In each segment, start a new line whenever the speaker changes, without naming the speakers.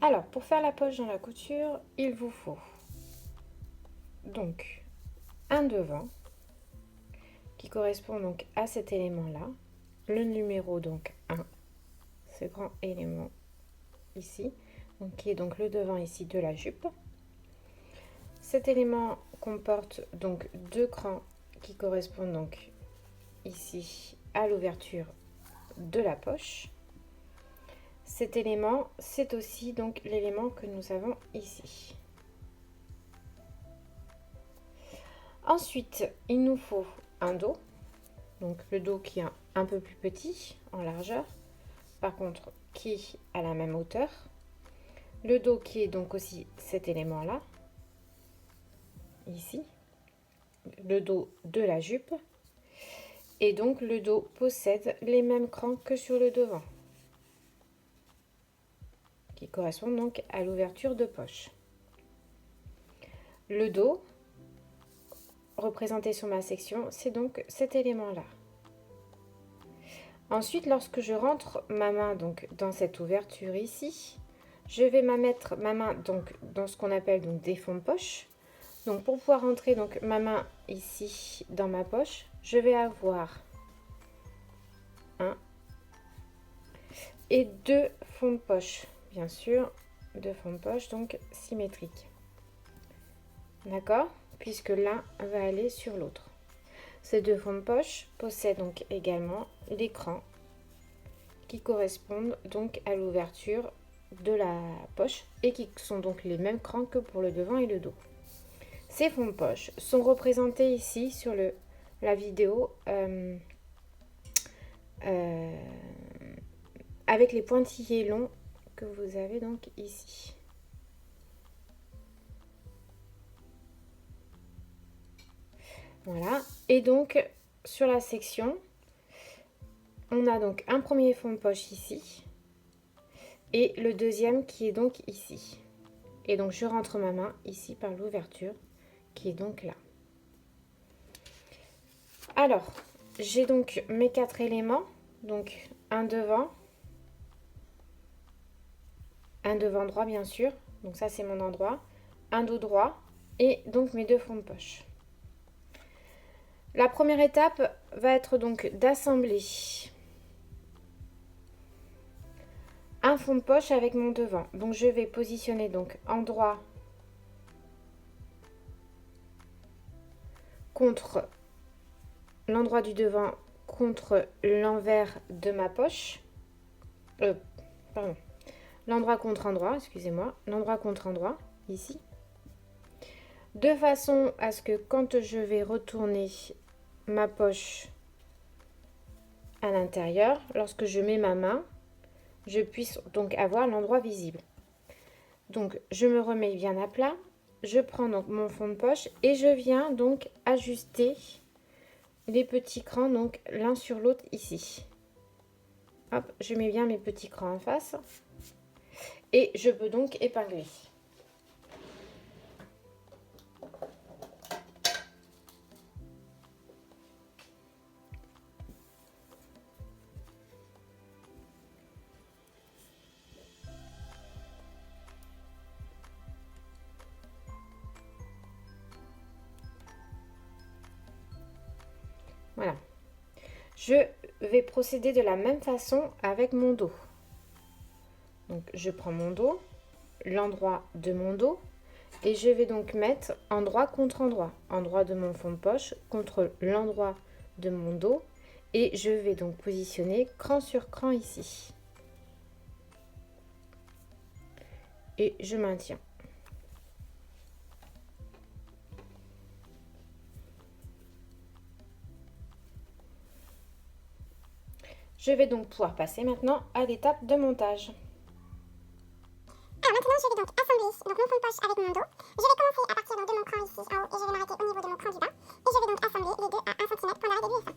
Alors, pour faire la poche dans la couture, il vous faut donc un devant qui correspond donc à cet élément-là, le numéro donc 1, ce grand élément ici, donc qui est donc le devant ici de la jupe. Cet élément comporte donc deux crans qui correspondent donc ici à l'ouverture de la poche. Cet élément, c'est aussi donc l'élément que nous avons ici. Ensuite, il nous faut un dos, donc le dos qui est un peu plus petit en largeur, par contre qui a la même hauteur. Le dos qui est donc aussi cet élément-là, ici, le dos de la jupe. Et donc le dos possède les mêmes crans que sur le devant, qui correspondent donc à l'ouverture de poche. Le dos, représenté sur ma section, c'est donc cet élément-là. Ensuite, lorsque je rentre ma main donc dans cette ouverture ici, je vais mettre ma main donc dans ce qu'on appelle donc des fonds de poche. Donc pour pouvoir rentrer donc ma main ici dans ma poche, je vais avoir un et deux fonds de poche, bien sûr, deux fonds de poche donc symétriques. D'accord? Puisque l'un va aller sur l'autre. Ces deux fonds de poche possèdent donc également les crans qui correspondent donc à l'ouverture de la poche et qui sont donc les mêmes crans que pour le devant et le dos. Ces fonds de poche sont représentés ici sur la vidéo avec les pointillés longs que vous avez donc ici. Voilà, et donc sur la section, on a donc un premier fond de poche ici et le deuxième qui est donc ici. Et donc je rentre ma main ici par l'ouverture qui est donc là. Alors, j'ai donc mes quatre éléments, donc un devant droit bien sûr, donc ça c'est mon endroit, un dos droit et donc mes deux fonds de poche. La première étape va être donc d'assembler un fond de poche avec mon devant. Donc je vais positionner donc endroit contre l'endroit du devant contre l'envers de ma poche. L'endroit contre endroit, excusez-moi, l'endroit contre endroit ici. De façon à ce que quand je vais retourner ma poche à l'intérieur, lorsque je mets ma main, je puisse donc avoir l'endroit visible. Donc je me remets bien à plat, je prends donc mon fond de poche et je viens donc ajuster les petits crans donc l'un sur l'autre ici. Hop, je mets bien mes petits crans en face et je peux donc épingler. Voilà. Je vais procéder de la même façon avec mon dos. Donc je prends mon dos, l'endroit de mon dos, et je vais donc mettre endroit contre endroit. Endroit de mon fond de poche contre l'endroit de mon dos. Et je vais donc positionner cran sur cran ici. Et je maintiens. Je vais donc pouvoir passer maintenant à l'étape de montage.
Alors maintenant je vais donc assembler mon fond de poche avec mon dos. Je vais commencer à partir de mon cran ici en haut et je vais m'arrêter au niveau de mon cran du bas. Et je vais donc assembler les deux à 1 cm point d'arrêt d'aiguille.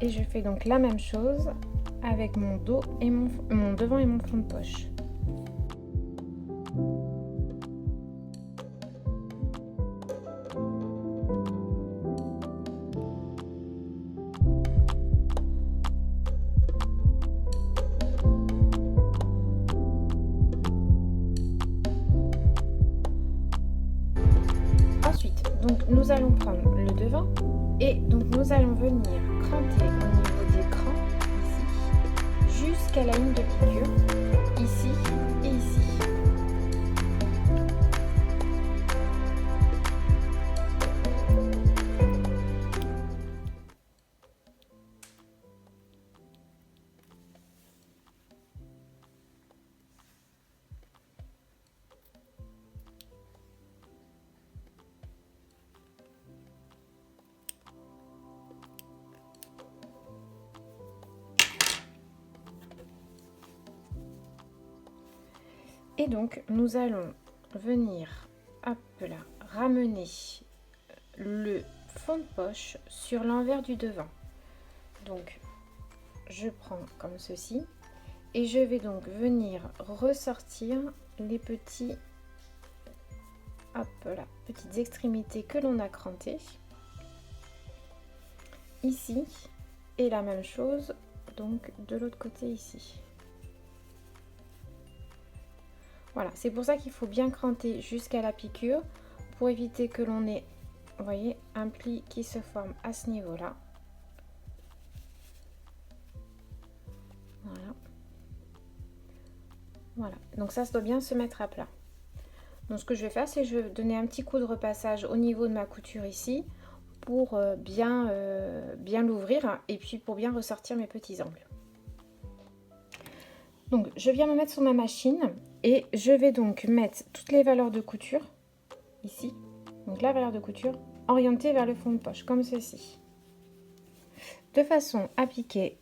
Et je fais donc la même chose avec mon dos et mon devant et mon fond de poche. Ensuite, donc nous allons prendre le devant et donc nous allons venir cranter au niveau des crans ici jusqu'à la ligne de piqûre ici et ici. Et donc, nous allons venir, hop là, ramener le fond de poche sur l'envers du devant. Donc, je prends comme ceci et je vais donc venir ressortir les petits, hop là, petites extrémités que l'on a crantées ici et la même chose donc de l'autre côté ici. Voilà, c'est pour ça qu'il faut bien cranter jusqu'à la piqûre pour éviter que l'on ait, vous voyez, un pli qui se forme à ce niveau-là. Voilà. Voilà, donc ça doit bien se mettre à plat. Donc ce que je vais faire, c'est que je vais donner un petit coup de repassage au niveau de ma couture ici pour bien l'ouvrir et puis pour bien ressortir mes petits angles. Donc je viens me mettre sur ma machine et je vais donc mettre toutes les valeurs de couture ici. Donc la valeur de couture orientée vers le fond de poche comme ceci. De façon à piquer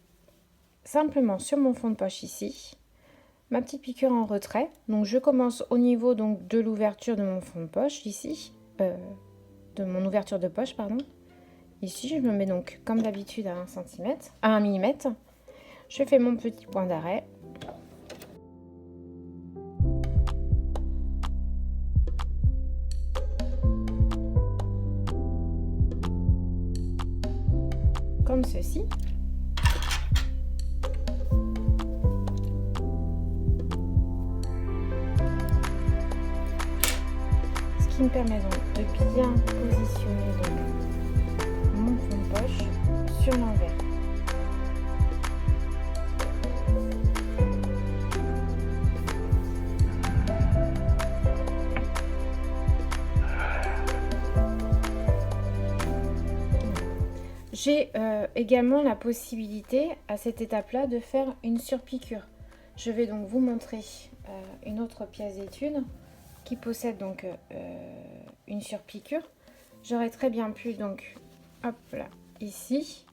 simplement sur mon fond de poche ici. Ma petite piqûre en retrait. Donc je commence au niveau donc de l'ouverture de mon fond de poche ici. De mon ouverture de poche pardon. Ici je me mets donc comme d'habitude à 1 cm, à 1 mm. Je fais mon petit point d'arrêt. Comme ceci. Ce qui me permet donc de bien positionner donc mon fond de poche sur l'envers. J'ai également la possibilité à cette étape-là de faire une surpiqûre. Je vais donc vous montrer une autre pièce d'étude qui possède donc une surpiqûre. J'aurais très bien pu donc, hop là, ici,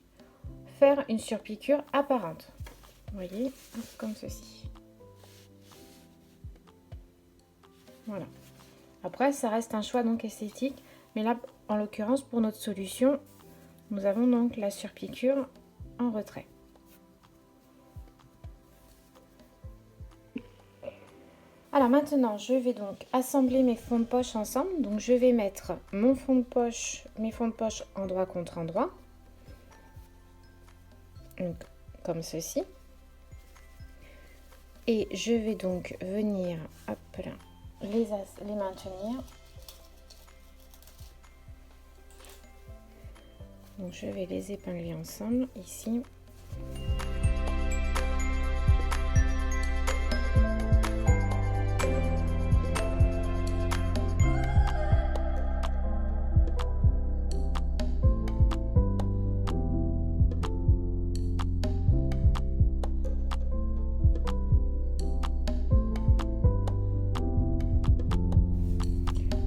faire une surpiqûre apparente. Vous voyez, comme ceci. Voilà. Après, ça reste un choix donc esthétique, mais là, en l'occurrence, pour notre solution, nous avons donc la surpiqûre en retrait. Alors maintenant, je vais donc assembler mes fonds de poche ensemble. Donc je vais mettre mon fond de poche, mes fonds de poche endroit contre endroit. Donc, comme ceci. Et je vais donc venir, hop là, les maintenir. Donc je vais les épingler ensemble ici.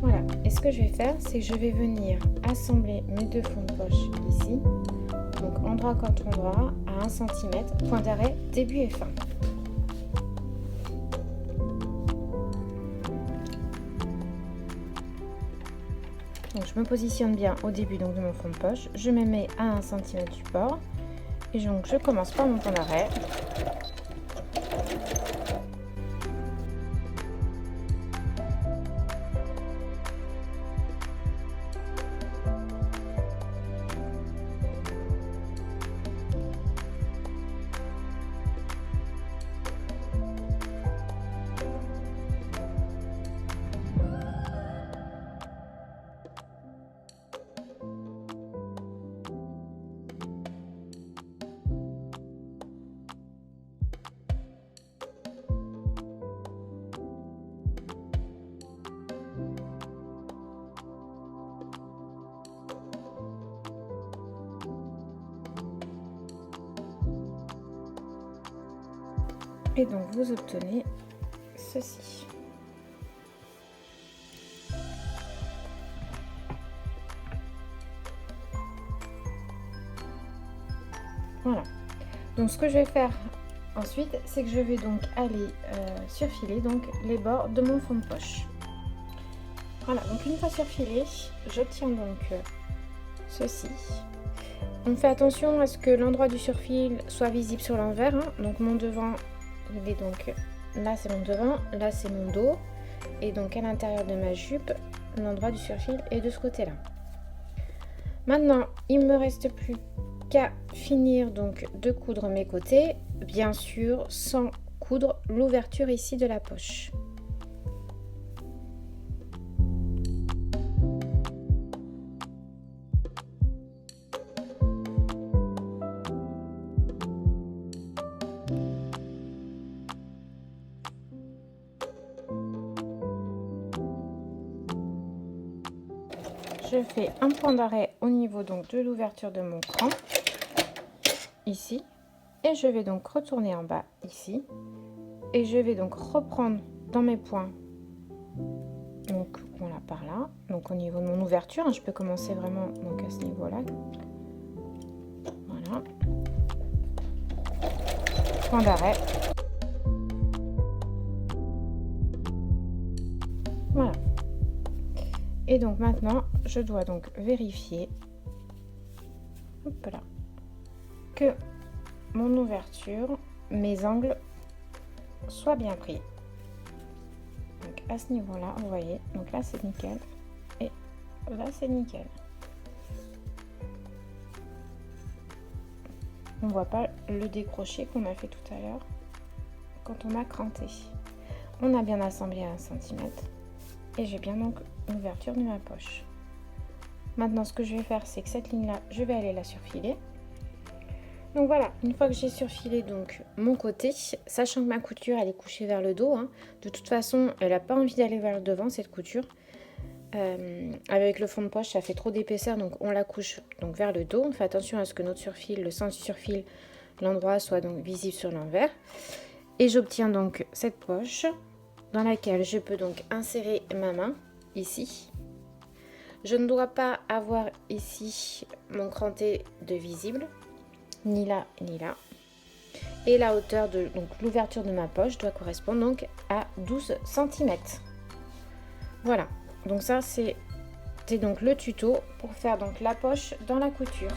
Voilà, et ce que je vais faire, c'est que je vais venir assembler mes deux fonds de poche ici, donc endroit contre endroit à 1 cm, point d'arrêt, début et fin. Donc je me positionne bien au début donc, de mon fond de poche, je me mets à 1 cm du port Et donc je commence par mon point d'arrêt. Et donc vous obtenez ceci. Voilà. Donc ce que je vais faire ensuite, c'est que je vais donc aller surfiler donc les bords de mon fond de poche. Voilà, donc une fois surfilé, j'obtiens donc ceci. On fait attention à ce que l'endroit du surfil soit visible sur l'envers, hein. Donc mon devant, il est donc là, c'est mon devant, là c'est mon dos, et donc à l'intérieur de ma jupe, l'endroit du surfil est de ce côté-là. Maintenant, il me reste plus qu'à finir donc de coudre mes côtés, bien sûr sans coudre l'ouverture ici de la poche. Je fais un point d'arrêt au niveau donc de l'ouverture de mon cran, ici, et je vais donc retourner en bas ici, et je vais donc reprendre dans mes points, donc voilà par là, donc au niveau de mon ouverture, hein, je peux commencer vraiment donc à ce niveau-là, voilà, point d'arrêt, voilà. Et donc maintenant, je dois donc vérifier, hop là, que mon ouverture, mes angles soient bien pris. Donc à ce niveau-là, vous voyez, donc là c'est nickel et là c'est nickel. On voit pas le décroché qu'on a fait tout à l'heure quand on a cranté. On a bien assemblé à 1 cm et j'ai bien donc l'ouverture de ma poche. Maintenant ce que je vais faire, c'est que cette ligne là je vais aller la surfiler. Donc voilà, une fois que j'ai surfilé donc mon côté, sachant que ma couture elle est couchée vers le dos, hein, de toute façon elle n'a pas envie d'aller vers le devant cette couture, avec le fond de poche ça fait trop d'épaisseur, donc on la couche donc vers le dos. On fait attention à ce que notre surfil, le sens du surfil, l'endroit soit donc visible sur l'envers, et j'obtiens donc cette poche dans laquelle je peux donc insérer ma main ici. Je ne dois pas avoir ici mon cranté de visible, ni là ni là, et la hauteur de donc l'ouverture de ma poche doit correspondre donc à 12 cm. Voilà, donc ça c'est donc le tuto pour faire donc la poche dans la couture.